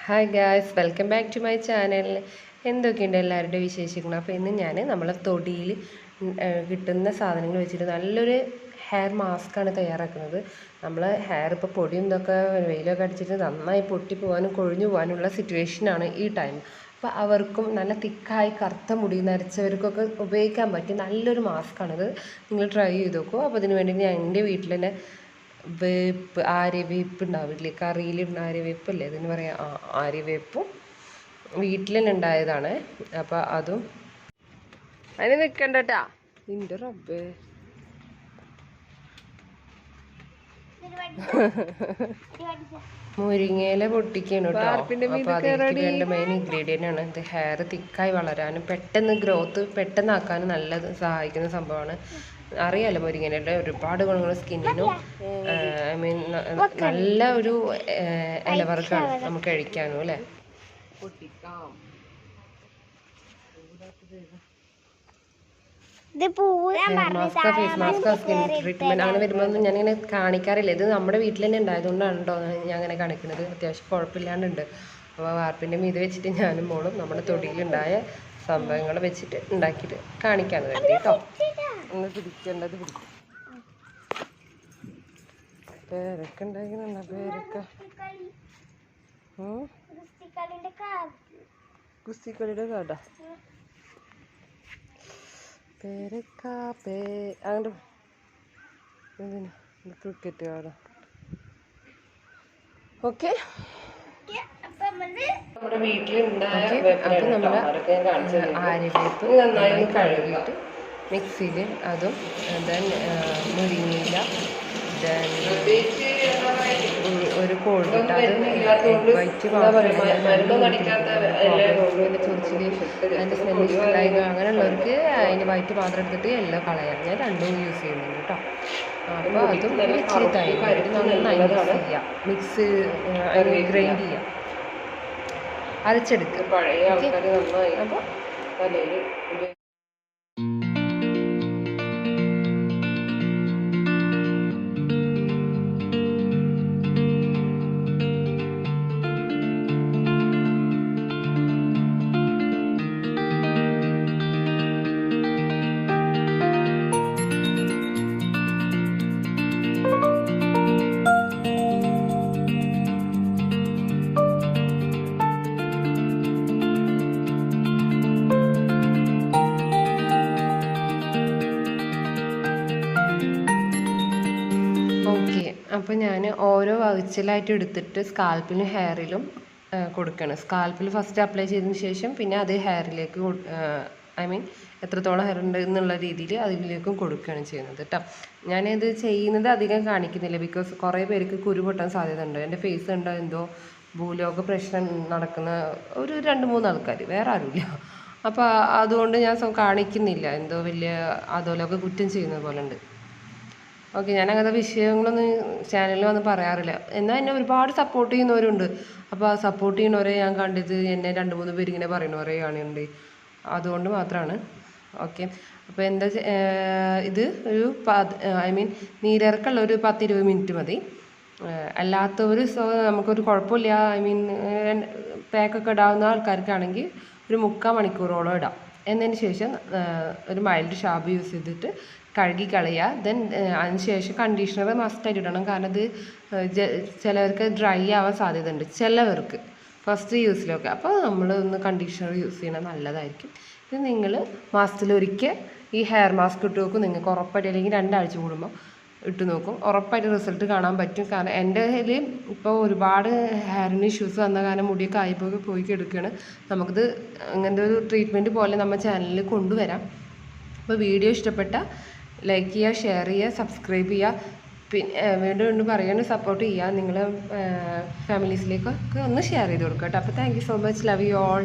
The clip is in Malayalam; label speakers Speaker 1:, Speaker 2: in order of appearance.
Speaker 1: Hi guys, welcome back to my channel. എന്തൊക്കെയുണ്ട് എല്ലാവരുടെ വിശേഷങ്ങൾ? അപ്പോൾ ഇന്ന് ഞാൻ നമ്മളെ തൊടിയിൽ കിട്ടുന്ന സാധനങ്ങൾ വെച്ചിട്ട് നല്ലൊരു ഹെയർ മാസ്കാണ് തയ്യാറാക്കുന്നത്. നമ്മൾ ഹെയർ ഇപ്പോൾ പൊടിയും ഇതൊക്കെ വെയിലൊക്കെ അടിച്ചിട്ട് നന്നായി പൊട്ടിപ്പോകാനും കൊഴിഞ്ഞു പോകാനുള്ള സിറ്റുവേഷനാണ് ഈ ടൈം. അപ്പോൾ അവർക്കും നല്ല തിക്കായി കറുത്ത മുടി നരച്ചവർക്കൊക്കെ ഉപയോഗിക്കാൻ പറ്റിയ നല്ലൊരു മാസ്കാണിത്. നിങ്ങൾ ട്രൈ ചെയ്ത് നോക്കൂ. അപ്പോൾ അതിന് വേണ്ടി ഞാൻ എൻ്റെ വീട്ടിൽ തന്നെ വേപ്പ്, ആര്യവേപ്പ് ഉണ്ടാവില്ലേ, കറിയിലിടുന്ന ആര്യവേപ്പല്ലേ അതിന് പറയാം, ആര്യവേപ്പും വീട്ടിൽ തന്നെ ഉണ്ടായതാണ്. അപ്പം അതും അതിന് നിൽക്കണ്ടട്ടാ. നിന്റെ റബ്ബേ, മുരിങ്ങയില പൊട്ടിക്കാണ് കേട്ടോ. അപ്പോൾ അതിലേക്ക് വേണ്ട മെയിൻ ഇൻഗ്രീഡിയൻ്റ് ആണ് ഇത്. ഹെയർ തിക്കായി വളരാനും പെട്ടെന്ന് ഗ്രോത്ത് പെട്ടെന്നാക്കാനും നല്ല സഹായിക്കുന്ന സംഭവമാണ്. അറിയാലോ മുരിങ്ങയിലയുടെ ഒരുപാട് ഗുണങ്ങൾ സ്കിന്നിനും. ഐ മീൻ നല്ല ഒരു ഇലവർഗ്ഗമാണ് നമുക്ക് കഴിക്കാനും അല്ലേ. പൊട്ടിക്കാം. മാസ്ക, ഫേസ് മാസ്ക, സ്കിൻ ട്രീറ്റ്മെൻറ്റ് അങ്ങനെ വരുമ്പോൾ ഞാനിങ്ങനെ കാണിക്കാറില്ല. ഇത് നമ്മുടെ വീട്ടിൽ തന്നെ ഉണ്ടായതുകൊണ്ടാണ് കേട്ടോ ഞാൻ അങ്ങനെ കാണിക്കുന്നത്. അത്യാവശ്യം കുഴപ്പമില്ലാണ്ടുണ്ട്. അപ്പോൾ വാർപ്പിൻ്റെ മീത് വെച്ചിട്ട് ഞാനും മോളും നമ്മുടെ തൊടിയിലുണ്ടായ സംഭവങ്ങൾ വെച്ചിട്ട് ഉണ്ടാക്കിയിട്ട് കാണിക്കാന്ന് കരുതി കേട്ടോ. ഒന്ന് പിടിക്കേണ്ടത് പിടിക്കും. പേരൊക്കെ ഉണ്ടായിരുന്ന പേരൊക്കെ കുസ്തിക്കളിയുടെ കാട പേരക്ക അങ്ങോട്ട് ക്രിക്കറ്റ് കാട. ഓക്കെ, നമ്മുടെ വീട്ടിലുണ്ടായ അപ്പം നമ്മൾ ആര്യവേപ്പ് നന്നായി കഴുകിയിട്ട് മിക്സിയിൽ അതും ദെൻ മുരിങ്ങയില, ദെൻ ഒരു കോഴിമുട്ട, അത് വൈറ്റ് ചൊറിച്ചിൽ അതിൻ്റെ സ്മെല്ല് ഇഷ്ടമായി അങ്ങനെയുള്ളവർക്ക് അതിൻ്റെ വൈറ്റ് മാത്രം എടുത്തിട്ട് എല്ലാം കളയാം. ഞാൻ രണ്ടും യൂസ് ചെയ്യുന്നുണ്ട് കേട്ടോ. അപ്പോൾ അതും ഇച്ചിരി തൈര് നന്നായി മിക്സ് ഗ്രൈൻഡ് ചെയ്യാം, അരച്ചെടുക്കുക. പഴയ ആൾക്കാർ നന്നായി അപ്പോൾ തലയിൽ അപ്പോൾ ഞാൻ ഓരോ വകിച്ചിലായിട്ട് എടുത്തിട്ട് സ്കാൽപ്പിലും ഹെയറിലും കൊടുക്കണം. സ്കാൽപ്പിൽ ഫസ്റ്റ് അപ്ലൈ ചെയ്തതിന് ശേഷം പിന്നെ അത് ഹെയറിലേക്ക് ഐ മീൻ എത്രത്തോളം ഹെയർ ഉണ്ട് എന്നുള്ള രീതിയിൽ അതിലേക്കും കൊടുക്കുകയാണ് ചെയ്യുന്നത് കേട്ടോ. ഞാനിത് ചെയ്യുന്നത് അധികം കാണിക്കുന്നില്ല, ബിക്കോസ് കുറേ പേർക്ക് കുരു പൊട്ടാൻ സാധ്യത ഉണ്ട്. എൻ്റെ ഫേസ് ഉണ്ടോ എന്തോ ഭൂലോക പ്രശ്നം നടക്കുന്ന ഒരു 2-3 ആൾക്കാർ, വേറെ ആരുമില്ല. അപ്പോൾ അതുകൊണ്ട് ഞാൻ കാണിക്കുന്നില്ല, എന്തോ വലിയ അധോലോക കുറ്റം ചെയ്യുന്നത് പോലെ ഉണ്ട്. ഓക്കെ, ഞാൻ അങ്ങനത്തെ വിഷയങ്ങളൊന്നും ചാനലിൽ വന്ന് പറയാറില്ല. എന്നാൽ എന്നെ ഒരുപാട് സപ്പോർട്ട് ചെയ്യുന്നവരുണ്ട്. അപ്പോൾ ആ സപ്പോർട്ട് ചെയ്യുന്നവരെ ഞാൻ കണ്ടിട്ട് എന്നെ 2-3 പേര് ഇങ്ങനെ പറയുന്നവരെ കാണുന്നുണ്ട്. അതുകൊണ്ട് മാത്രമാണ്. ഓക്കെ, അപ്പോൾ എന്താ ഇത് ഒരു ഐ മീൻ നീരിറക്കുള്ള ഒരു 10-20 മിനിറ്റ് മതി. അല്ലാത്തവർ നമുക്കൊരു കുഴപ്പമില്ല, ഐ മീൻ പാക്കൊക്കെ ഇടാവുന്ന ആൾക്കാർക്കാണെങ്കിൽ ഒരു 3/4 മണിക്കൂറോളം ഇടാം. എന്നതിന് ശേഷം ഒരു മൈൽഡ് ഷാമ്പു യൂസ് ചെയ്തിട്ട് കഴുകി കളയുക. ദെൻ അതിന് ശേഷം കണ്ടീഷണർ മസ്റ്റായിട്ട് ഇടണം. കാരണം അത് ചിലവർക്ക് ഡ്രൈ ആവാൻ സാധ്യത ഉണ്ട്, ചിലവർക്ക് ഫസ്റ്റ് യൂസിലൊക്കെ. അപ്പോൾ നമ്മൾ ഒന്ന് കണ്ടീഷണർ യൂസ് ചെയ്യണത് നല്ലതായിരിക്കും. ഇത് നിങ്ങൾ മാസത്തിലൊരിക്കൽ ഈ ഹെയർ മാസ്ക് ഇട്ട് നോക്കും. നിങ്ങൾക്ക് ഉറപ്പായിട്ട് അല്ലെങ്കിൽ 2 ആഴ്ച കൂടുമ്പോൾ ഇട്ട് നോക്കും, ഉറപ്പായിട്ട് റിസൾട്ട് കാണാൻ പറ്റും. കാരണം എൻ്റെ കയ്യിൽ ഇപ്പോൾ ഒരുപാട് ഹെയറിന് ഇഷ്യൂസ് വന്ന കാരണം മുടിയൊക്കെ പോയി കിടക്കുകയാണ്. നമുക്കിത് അങ്ങനത്തെ ഒരു ട്രീറ്റ്മെൻറ്റ് പോലെ നമ്മുടെ ചാനലിൽ കൊണ്ടുവരാം. അപ്പോൾ വീഡിയോ ഇഷ്ടപ്പെട്ട ലൈക്ക് ചെയ്യുക, ഷെയർ ചെയ്യുക, സബ്സ്ക്രൈബ് ചെയ്യുക. പിന്നെ വീണ്ടും പറയാനും സപ്പോർട്ട് ചെയ്യുക. നിങ്ങൾ ഫാമിലീസിലേക്കൊക്കെ ഒന്ന് ഷെയർ ചെയ്ത് കൊടുക്കുക കേട്ടോ. അപ്പോൾ thank you so much, love you all.